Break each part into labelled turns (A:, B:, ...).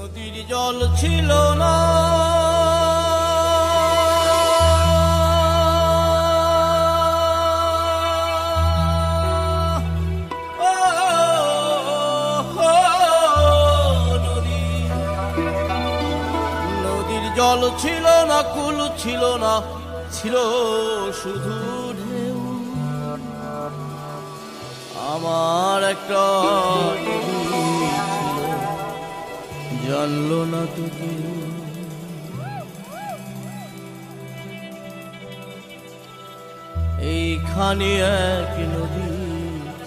A: নদীর জল ছিল না, নদীর জল ছিল না, কুল ছিল না, ছিল শুধু ঢেউ। আমার একটা জানলো না তো কেউ। এইখানে এক নদী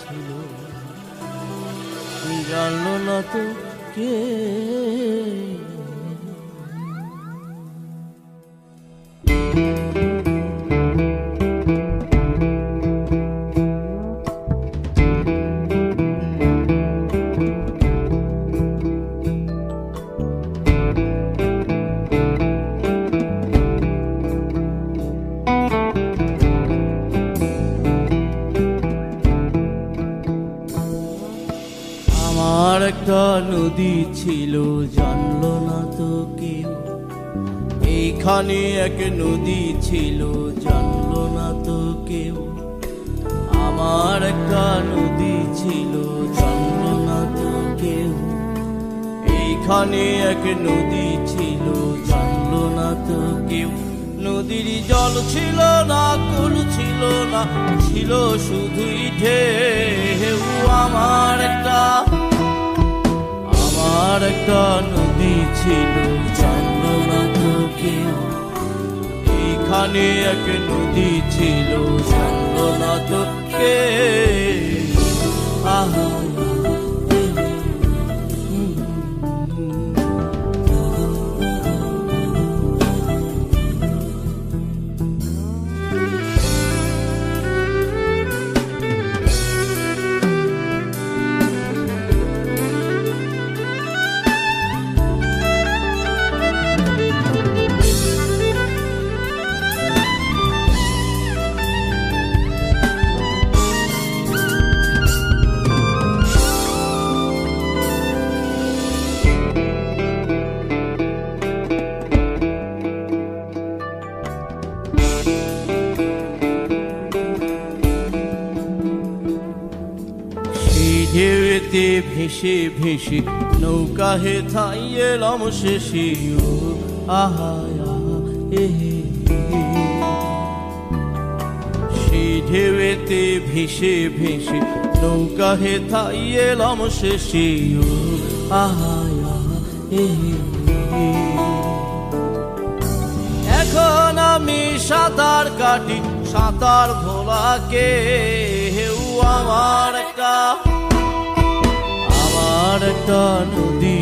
A: ছিল, জানলো না তো কেউ। আমার একটা নদী ছিল, জানলো না তো কেউ। এইখানে এক নদী ছিল, জানলো না তো কেউ। আমার একটা নদী ছিল, জানলো না তো কেউ। এইখানে এক নদী ছিল, জানলো না তো কেউ। নদীর জল ছিল না, কুল ছিল না, ছিল শুধুই ঢেউ। আমার একটা নদী ছিল, জানলো না তো কেউ। এইখানে এক নদী ছিল, জানলো না তো কেউ। আহা ঢেউতে ভেসে ভেসে নৌকা হে থাই এলাম শেষে। ও আহা সেই ঢেউতে ভেসে ভেসে নৌকা হে থাই এলাম শেষে। ও আহা এখন আমি সাঁতার কাটি, সাঁতার ভোলাকে হেউ। আমার একটা নদী